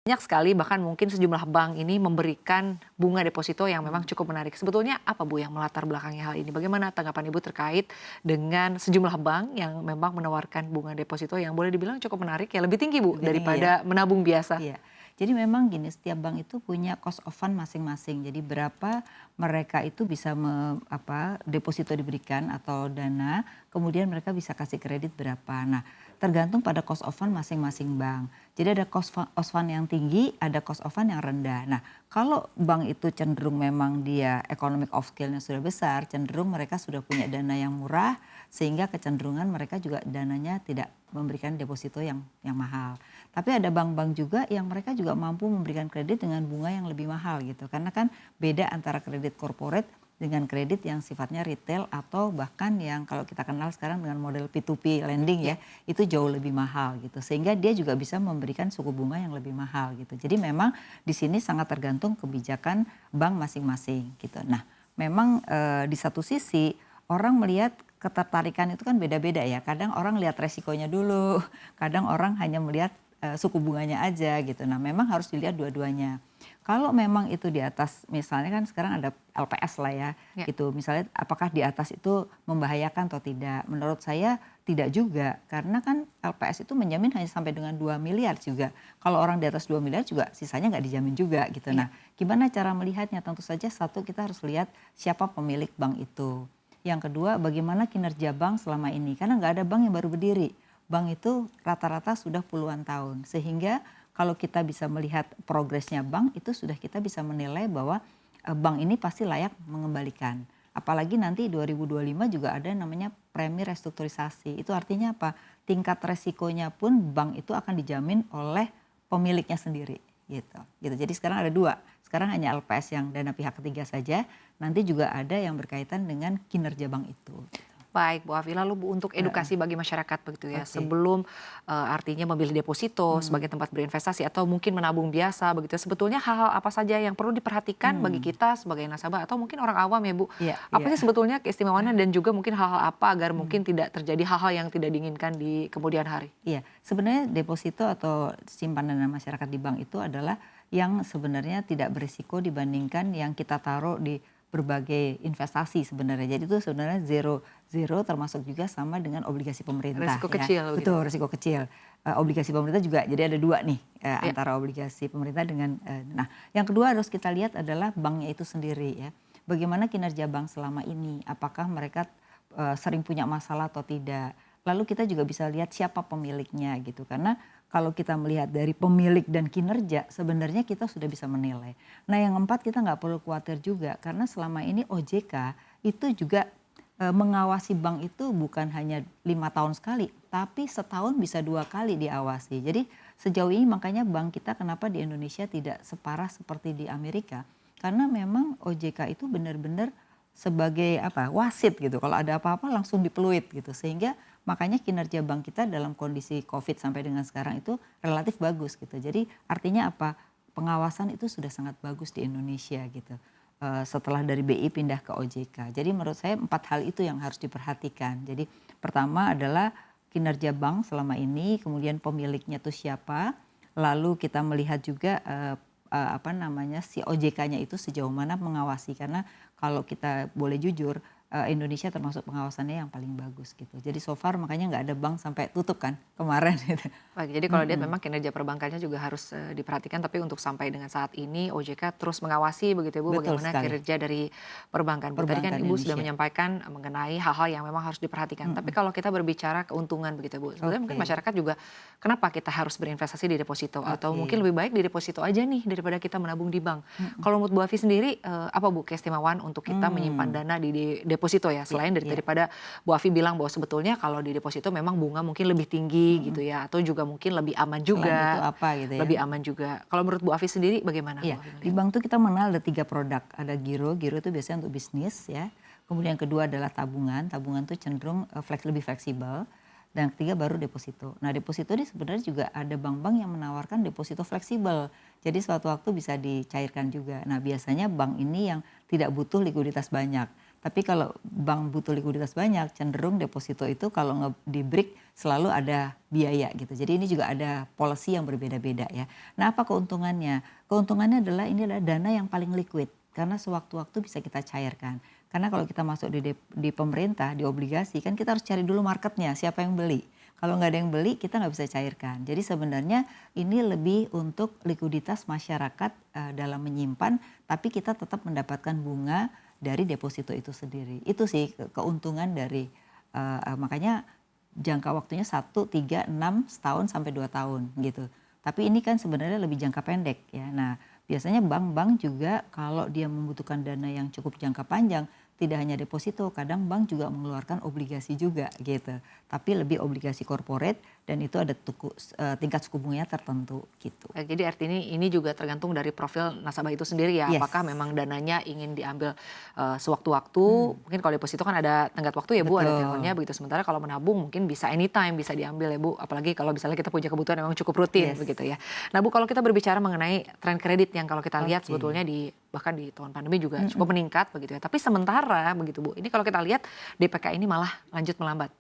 Banyak sekali bahkan mungkin sejumlah bank ini memberikan bunga deposito yang memang cukup menarik. Sebetulnya apa Bu yang melatar belakangi hal ini? Bagaimana tanggapan Ibu terkait dengan sejumlah bank yang memang menawarkan bunga deposito yang boleh dibilang cukup menarik ya, lebih tinggi Bu Lebih tinggi ya? daripada menabung biasa? Iya. Jadi memang gini, setiap bank itu punya cost of fund masing-masing. Jadi berapa mereka itu bisa deposito diberikan atau dana, kemudian mereka bisa kasih kredit berapa. Nah, tergantung pada cost of fund masing-masing bank. Jadi ada cost fund yang tinggi, ada cost of fund yang rendah. Nah, kalau bank itu cenderung memang dia economic of scale-nya sudah besar, cenderung mereka sudah punya dana yang murah, sehingga kecenderungan mereka juga dananya tidak memberikan deposito yang mahal. Tapi ada bank-bank juga yang mereka juga mampu memberikan kredit dengan bunga yang lebih mahal gitu. Karena kan beda antara kredit corporate dengan kredit yang sifatnya retail atau bahkan yang kalau kita kenal sekarang dengan model P2P lending ya, itu jauh lebih mahal gitu. Sehingga dia juga bisa memberikan suku bunga yang lebih mahal gitu. Jadi memang di sini sangat tergantung kebijakan bank masing-masing gitu. Nah, memang di satu sisi orang melihat ketertarikan itu kan beda-beda ya. Kadang orang lihat resikonya dulu, kadang orang hanya melihat suku bunganya aja gitu. Nah, memang harus dilihat dua-duanya. Kalau memang itu di atas, misalnya kan sekarang ada LPS lah ya, gitu. Misalnya apakah di atas itu membahayakan atau tidak? Menurut saya tidak juga, karena kan LPS itu menjamin hanya sampai dengan 2 miliar juga. Kalau orang di atas 2 miliar juga sisanya nggak dijamin juga gitu. Nah, gimana cara melihatnya? Tentu saja satu, kita harus lihat siapa pemilik bank itu. Yang kedua, bagaimana kinerja bank selama ini? Karena nggak ada bank yang baru berdiri. Bank itu rata-rata sudah puluhan tahun. Sehingga kalau kita bisa melihat progresnya bank, itu sudah kita bisa menilai bahwa bank ini pasti layak mengembalikan. Apalagi nanti 2025 juga ada namanya premi restrukturisasi. Itu artinya apa? Tingkat resikonya pun bank itu akan dijamin oleh pemiliknya sendiri. Gitu. Jadi sekarang ada dua. Sekarang hanya LPS yang dana pihak ketiga saja. Nanti juga ada yang berkaitan dengan kinerja bank itu. Baik Bu Afi, lalu Bu untuk edukasi bagi masyarakat begitu ya, sebelum artinya memilih deposito sebagai tempat berinvestasi atau mungkin menabung biasa begitu, sebetulnya hal-hal apa saja yang perlu diperhatikan bagi kita sebagai nasabah atau mungkin orang awam ya Bu? Iya, Apa iya. sih sebetulnya keistimewaannya dan juga mungkin hal-hal apa agar mungkin tidak terjadi hal-hal yang tidak diinginkan di kemudian hari? Iya, sebenarnya deposito atau simpanan dana masyarakat di bank itu adalah yang sebenarnya tidak berisiko dibandingkan yang kita taruh di berbagai investasi sebenarnya. Jadi itu sebenarnya zero termasuk juga sama dengan obligasi pemerintah. Risiko Ya. kecil begitu. Betul, risiko kecil. Obligasi pemerintah juga, jadi ada dua nih antara obligasi pemerintah dengan. Nah, yang kedua harus kita lihat adalah banknya itu sendiri ya. Bagaimana kinerja bank selama ini? Apakah mereka sering punya masalah atau tidak? Lalu kita juga bisa lihat siapa pemiliknya gitu. Karena kalau kita melihat dari pemilik dan kinerja, sebenarnya kita sudah bisa menilai. Nah, yang keempat, kita nggak perlu khawatir juga karena selama ini OJK itu juga mengawasi bank itu bukan hanya 5 tahun sekali, tapi setahun bisa 2 kali diawasi. Jadi sejauh ini makanya bank kita kenapa di Indonesia tidak separah seperti di Amerika, karena memang OJK itu benar-benar sebagai wasit gitu. Kalau ada apa-apa langsung dipeluit gitu, sehingga makanya kinerja bank kita dalam kondisi COVID sampai dengan sekarang itu relatif bagus gitu. Jadi artinya apa? Pengawasan itu sudah sangat bagus di Indonesia gitu. Setelah dari BI pindah ke OJK. Jadi menurut saya 4 hal itu yang harus diperhatikan. Jadi pertama adalah kinerja bank selama ini, kemudian pemiliknya itu siapa, lalu kita melihat juga si OJK-nya itu sejauh mana mengawasi, karena kalau kita boleh jujur Indonesia termasuk pengawasannya yang paling bagus gitu. Jadi so far makanya nggak ada bank sampai tutup kan kemarin gitu. Baik, jadi kalau lihat memang kinerja perbankannya juga harus diperhatikan, tapi untuk sampai dengan saat ini OJK terus mengawasi begitu ya Bu, Betul bagaimana sekali. kinerja dari perbankan. Bu, tadi kan Perbankan Ibu sudah Indonesia. menyampaikan mengenai hal-hal yang memang harus diperhatikan. Tapi kalau kita berbicara keuntungan begitu Bu, sebenarnya mungkin masyarakat juga kenapa kita harus berinvestasi di deposito atau mungkin lebih baik di deposito aja nih daripada kita menabung di bank. Kalau menurut Bu Afi sendiri apa Bu keistimewaan untuk kita menyimpan dana di deposito ya, selain daripada Bu Afi bilang bahwa sebetulnya kalau di deposito memang bunga mungkin lebih tinggi gitu ya, atau juga mungkin lebih aman Selain itu juga, apa gitu ya. lebih aman juga. Kalau menurut Bu Afi sendiri bagaimana Bu Iya, Afi di melihat? bank tuh kita mengenal ada 3 produk. Ada giro itu biasanya untuk bisnis ya. Kemudian yang kedua adalah tabungan tuh cenderung lebih fleksibel. Dan yang ketiga baru deposito. Nah, deposito ini sebenarnya juga ada bank-bank yang menawarkan deposito fleksibel. Jadi suatu waktu bisa dicairkan juga. Nah, biasanya bank ini yang tidak butuh likuiditas banyak. Tapi kalau bank butuh likuiditas banyak, cenderung deposito itu kalau di break selalu ada biaya gitu. Jadi ini juga ada policy yang berbeda-beda ya. Nah apa keuntungannya? Keuntungannya adalah ini adalah dana yang paling liquid karena sewaktu-waktu bisa kita cairkan. Karena kalau kita masuk di pemerintah, di obligasi kan kita harus cari dulu marketnya, siapa yang beli. Kalau nggak ada yang beli, kita nggak bisa cairkan. Jadi sebenarnya ini lebih untuk likuiditas masyarakat dalam menyimpan, tapi kita tetap mendapatkan bunga dari deposito itu sendiri. Itu sih keuntungan dari, makanya jangka waktunya 1, 3, 6, setahun sampai 2 tahun gitu. Tapi ini kan sebenarnya lebih jangka pendek ya. Nah biasanya bank-bank juga kalau dia membutuhkan dana yang cukup jangka panjang, tidak hanya deposito, kadang bank juga mengeluarkan obligasi juga gitu. Tapi lebih obligasi corporate dan itu ada tingkat suku bunganya tertentu gitu. Jadi artinya ini juga tergantung dari profil nasabah itu sendiri ya. Yes. Apakah memang dananya ingin diambil sewaktu-waktu. Mungkin kalau deposito kan ada tenggat waktu ya Bu, ada tenurnya begitu. Sementara kalau menabung mungkin bisa anytime bisa diambil ya Bu. Apalagi kalau misalnya kita punya kebutuhan yang memang cukup rutin begitu ya. Nah Bu, kalau kita berbicara mengenai tren kredit yang kalau kita lihat sebetulnya bahkan di tahun pandemi juga cukup meningkat begitu ya. Tapi sementara begitu Bu, ini kalau kita lihat DPK ini malah lanjut melambat.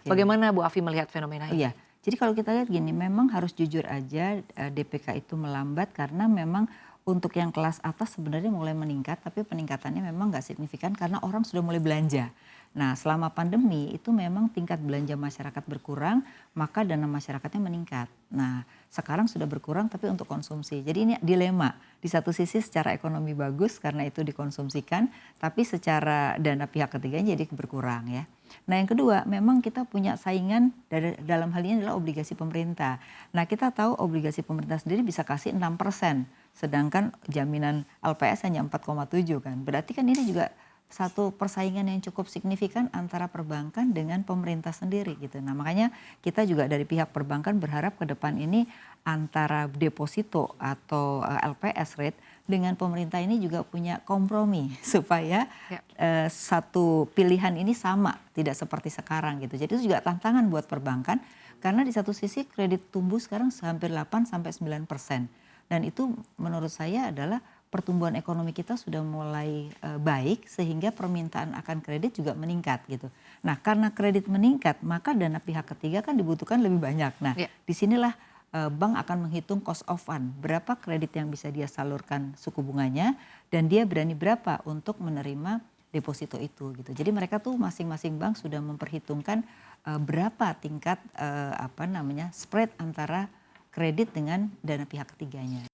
Bagaimana Bu Afi melihat fenomena ini? Iya, jadi kalau kita lihat gini, memang harus jujur aja DPK itu melambat karena memang untuk yang kelas atas sebenarnya mulai meningkat, tapi peningkatannya memang nggak signifikan karena orang sudah mulai belanja. Nah selama pandemi itu memang tingkat belanja masyarakat berkurang, maka dana masyarakatnya meningkat. Nah sekarang sudah berkurang tapi untuk konsumsi. Jadi ini dilema, di satu sisi secara ekonomi bagus karena itu dikonsumsikan, tapi secara dana pihak ketiganya jadi berkurang ya. Nah yang kedua memang kita punya saingan dalam hal ini adalah obligasi pemerintah. Nah kita tahu obligasi pemerintah sendiri bisa kasih 6%, sedangkan jaminan LPS hanya 4,7 kan. Berarti kan ini juga satu persaingan yang cukup signifikan antara perbankan dengan pemerintah sendiri gitu. Nah makanya kita juga dari pihak perbankan berharap ke depan ini antara deposito atau LPS rate dengan pemerintah ini juga punya kompromi supaya satu pilihan ini sama, tidak seperti sekarang gitu. Jadi itu juga tantangan buat perbankan karena di satu sisi kredit tumbuh sekarang hampir 8-9%. Dan itu menurut saya adalah pertumbuhan ekonomi kita sudah mulai baik sehingga permintaan akan kredit juga meningkat gitu. Nah karena kredit meningkat maka dana pihak ketiga kan dibutuhkan lebih banyak. Nah disinilah bank akan menghitung cost of fund, berapa kredit yang bisa dia salurkan suku bunganya dan dia berani berapa untuk menerima deposito itu gitu. Jadi mereka tuh masing-masing bank sudah memperhitungkan berapa tingkat spread antara kredit dengan dana pihak ketiganya.